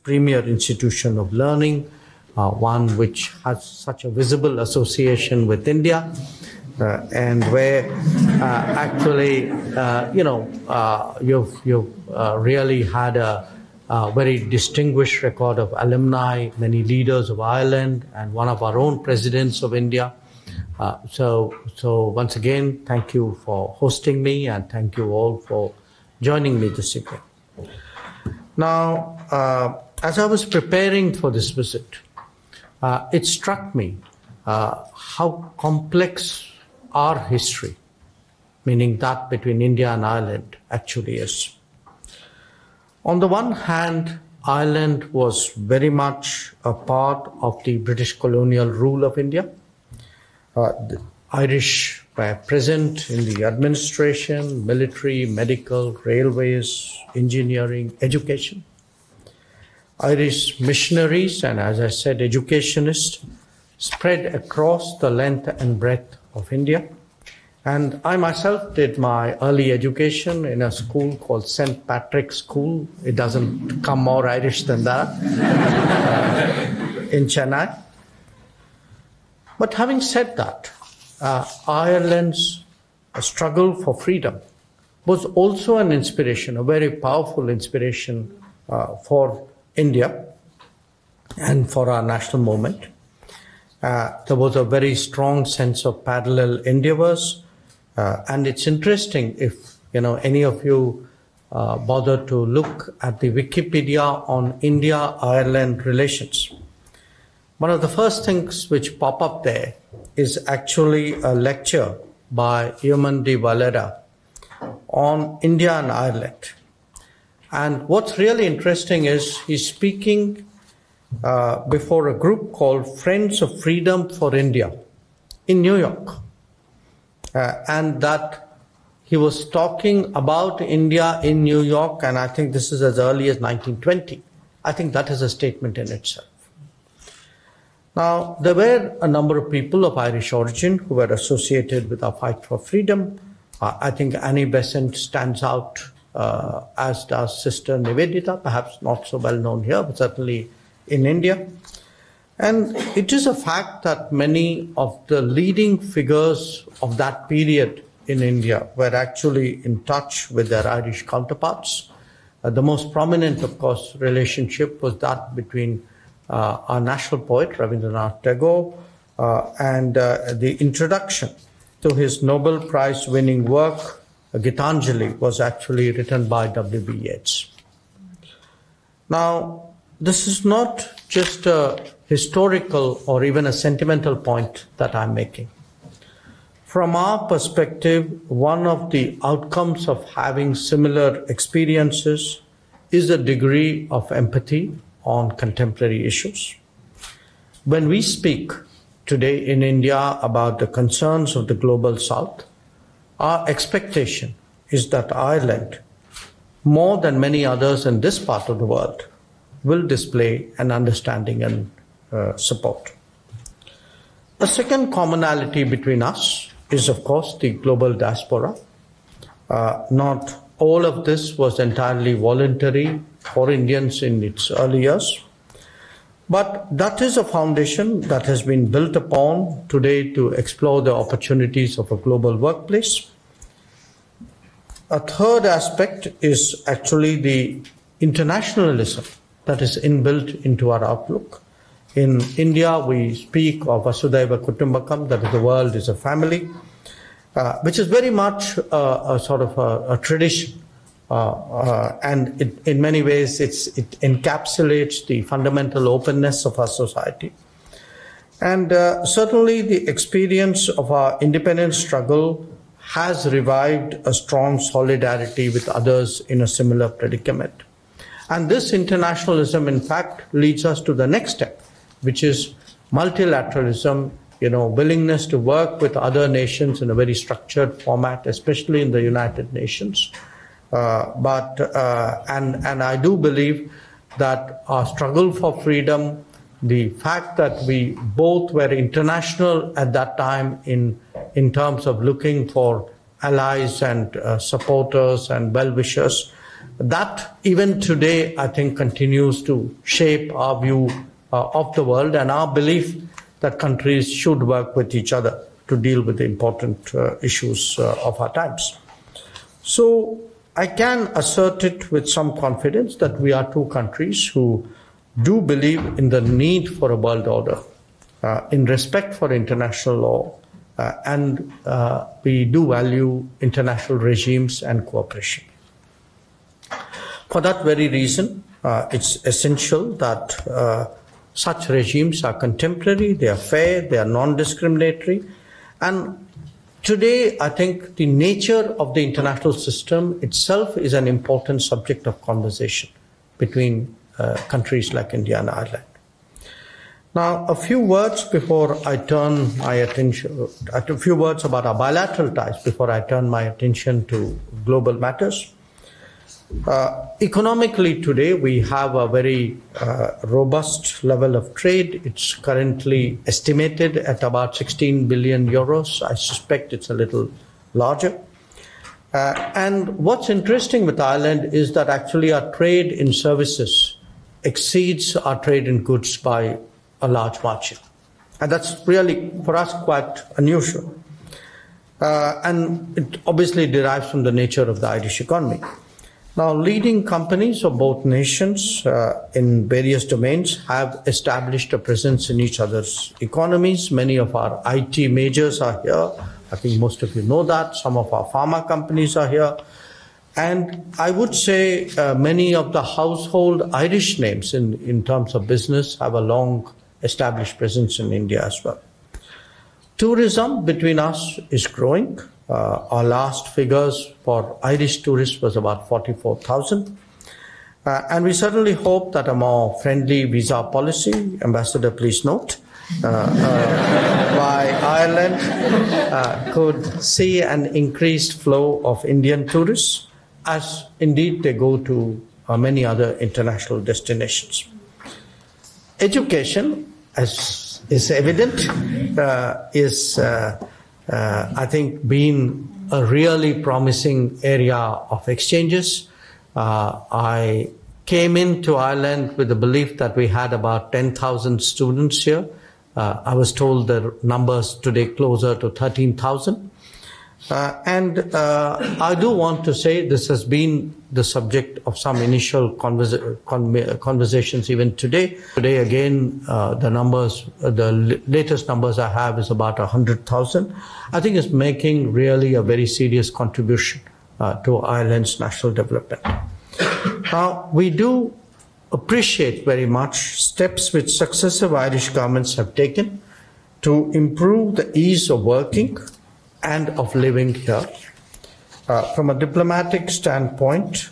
premier institution of learning, one which has such a visible association with India, and where actually, you've really had a very distinguished record of alumni, many leaders of Ireland, and one of our own presidents of India. So once again, thank you for hosting me, and thank you all for joining me this evening. Now, as I was preparing for this visit, it struck me how complex our history, meaning that between India and Ireland, actually is. On the one hand, Ireland was very much a part of the British colonial rule of India. The Irish were present in the administration, military, medical, railways, engineering, education. Irish missionaries and, as I said, educationists spread across the length and breadth of India. And I myself did my early education in a school called St. Patrick's School. It doesn't come more Irish than that, in Chennai. But having said that, Ireland's struggle for freedom was also an inspiration, a very powerful inspiration for India and for our national movement. There was a very strong sense of parallel endeavors. And it's interesting if any of you bother to look at the Wikipedia on India-Ireland relations. One of the first things which pop up there is actually a lecture by Eamon de Valera on India and Ireland. And what's really interesting is he's speaking before a group called Friends of Freedom for India in New York. And that he was talking about India in New York, and I think this is as early as 1920. I think that is a statement in itself. Now, there were a number of people of Irish origin who were associated with our fight for freedom. I think Annie Besant stands out, as does Sister Nivedita, perhaps not so well known here, but certainly in India. And it is a fact that many of the leading figures of that period in India were actually in touch with their Irish counterparts. The most prominent, of course, relationship was that between our national poet, Rabindranath Tagore, and the introduction to his Nobel Prize-winning work, Gitanjali, was actually written by W.B. Yeats. Now, this is not just a historical or even a sentimental point that I'm making. From our perspective, one of the outcomes of having similar experiences is a degree of empathy on contemporary issues. When we speak today in India about the concerns of the global South, our expectation is that Ireland, more than many others in this part of the world, will display an understanding and support. A second commonality between us is, of course, the global diaspora. Not all of this was entirely voluntary for Indians in its early years, but that is a foundation that has been built upon today to explore the opportunities of a global workplace. A third aspect is actually the internationalism that is inbuilt into our outlook. In India, we speak of Vasudhaiva Kutumbakam, that is, the world is a family, which is very much a sort of a tradition. And in many ways, it encapsulates the fundamental openness of our society. And certainly the experience of our independence struggle has revived a strong solidarity with others in a similar predicament. And this internationalism, in fact, leads us to the next step, which is multilateralism, willingness to work with other nations in a very structured format, especially in the United Nations. And I do believe that our struggle for freedom, the fact that we both were international at that time in terms of looking for allies and supporters and well-wishers, that even today, I think, continues to shape our view of the world and our belief that countries should work with each other to deal with the important issues of our times. So I can assert it with some confidence that we are two countries who do believe in the need for a world order, in respect for international law, and we do value international regimes and cooperation. For that very reason, it's essential that such regimes are contemporary, they are fair, they are non-discriminatory, and today I think the nature of the international system itself is an important subject of conversation between countries like India and Ireland. Now, a few words before I turn my attention, a few words about our bilateral ties before I turn my attention to global matters. Economically today, we have a very robust level of trade. It's currently estimated at about 16 billion euros. I suspect it's a little larger. And what's interesting with Ireland is that actually our trade in services exceeds our trade in goods by a large margin. And that's really, for us, quite unusual. And it obviously derives from the nature of the Irish economy. Now, leading companies of both nations in various domains have established a presence in each other's economies. Many of our IT majors are here. I think most of you know that. Some of our pharma companies are here. And I would say many of the household Irish names in terms of business have a long established presence in India as well. Tourism between us is growing. Our last figures for Irish tourists was about 44,000. And we certainly hope that a more friendly visa policy, Ambassador, please note, by Ireland could see an increased flow of Indian tourists, as indeed they go to many other international destinations. Education, as is evident, is I think been a really promising area of exchanges. I came into Ireland with the belief that we had about 10,000 students here. I was told the numbers today closer to 13,000. And I do want to say this has been the subject of some initial conversations even today. Today again, the latest numbers I have is about 100,000. I think it's making really a very serious contribution to Ireland's national development. Now, we do appreciate very much steps which successive Irish governments have taken to improve the ease of working and of living here. From a diplomatic standpoint,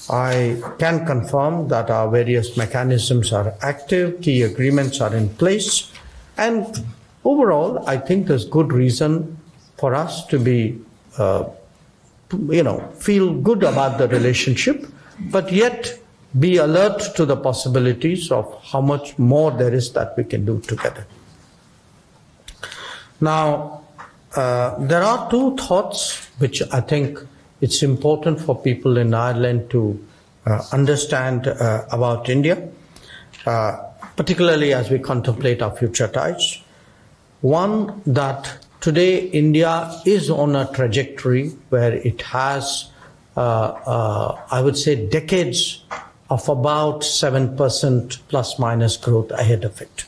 I can confirm that our various mechanisms are active, key agreements are in place, and overall, I think there's good reason for us to be, feel good about the relationship, but yet be alert to the possibilities of how much more there is that we can do together. Now, there are two thoughts which I think it's important for people in Ireland to understand about India, particularly as we contemplate our future ties. One, that today India is on a trajectory where it has, I would say, decades of about 7% plus minus growth ahead of it.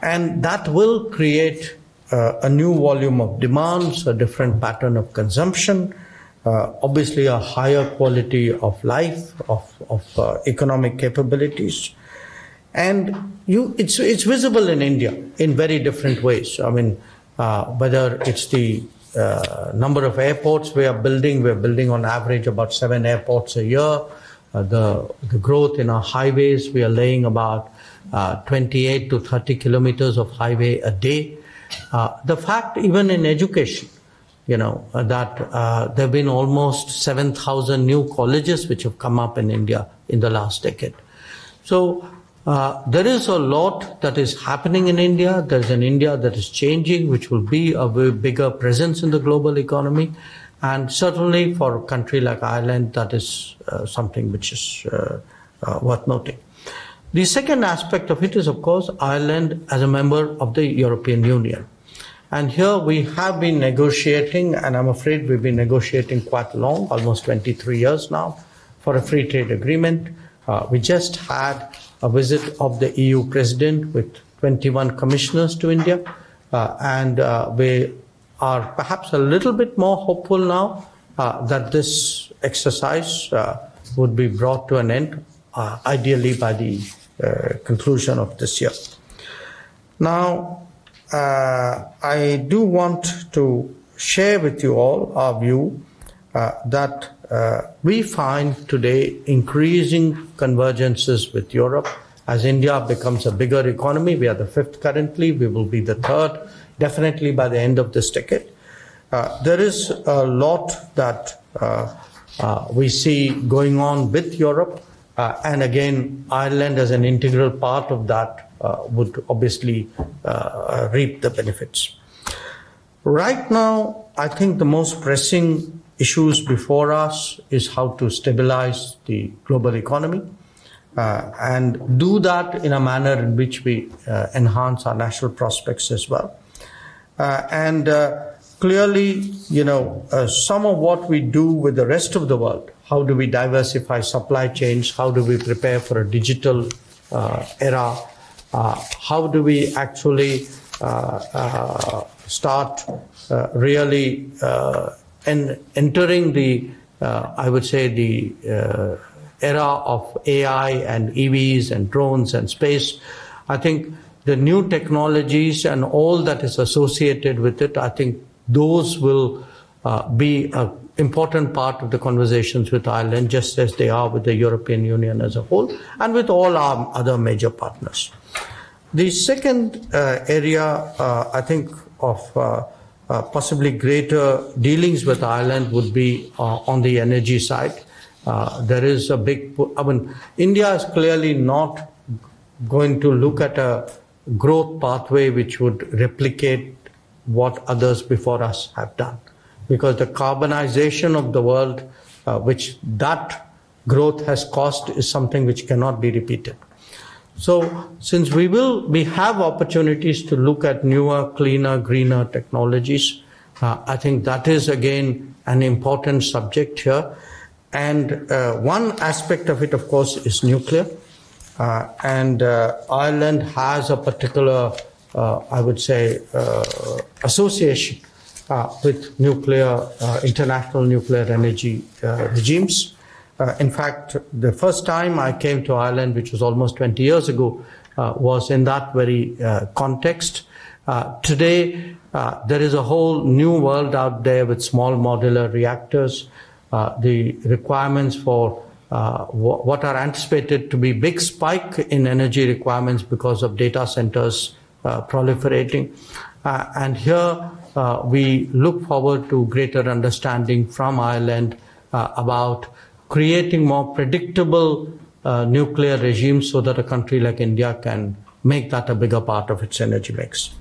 And that will create a new volume of demands, a different pattern of consumption, obviously a higher quality of life, of economic capabilities. And it's visible in India in very different ways. I mean, whether it's the number of airports we're building on average about 7 airports a year. The growth in our highways, we are laying about 28 to 30 kilometers of highway a day. The fact, even in education, that there have been almost 7,000 new colleges which have come up in India in the last decade. So there is a lot that is happening in India. There's an India that is changing, which will be a very bigger presence in the global economy. And certainly for a country like Ireland, that is something which is worth noting. The second aspect of it is, of course, Ireland as a member of the European Union. And here we have been negotiating, and I'm afraid we've been negotiating quite long, almost 23 years now, for a free trade agreement. We just had a visit of the EU President with 21 commissioners to India, and we are perhaps a little bit more hopeful now that this exercise would be brought to an end, ideally by the conclusion of this year. Now, I do want to share with you all our view that we find today increasing convergences with Europe. As India becomes a bigger economy, we are the fifth currently, we will be the third, definitely by the end of this decade. There is a lot that we see going on with Europe, and again, Ireland as an integral part of that would obviously reap the benefits. Right now, I think the most pressing issues before us is how to stabilize the global economy and do that in a manner in which we enhance our national prospects as well. Clearly, some of what we do with the rest of the world, how do we diversify supply chains, how do we prepare for a digital era, how do we actually start really entering the, I would say, the era of AI and EVs and drones and space. I think the new technologies and all that is associated with it, I think those will be an important part of the conversations with Ireland, just as they are with the European Union as a whole and with all our other major partners. The second area, I think, of possibly greater dealings with Ireland would be on the energy side. There is a big, India is clearly not going to look at a growth pathway which would replicate what others before us have done. Because the carbonization of the world, which that growth has cost, is something which cannot be repeated. So since we have opportunities to look at newer, cleaner, greener technologies, I think that is again an important subject here. And one aspect of it, of course, is nuclear. Ireland has a particular, I would say, association with nuclear, international nuclear energy regimes. In fact, the first time I came to Ireland, which was almost 20 years ago, was in that very context. Today, there is a whole new world out there with small modular reactors. The requirements for what are anticipated to be big spike in energy requirements because of data centers proliferating. And here we look forward to greater understanding from Ireland about creating more predictable nuclear regimes so that a country like India can make that a bigger part of its energy mix.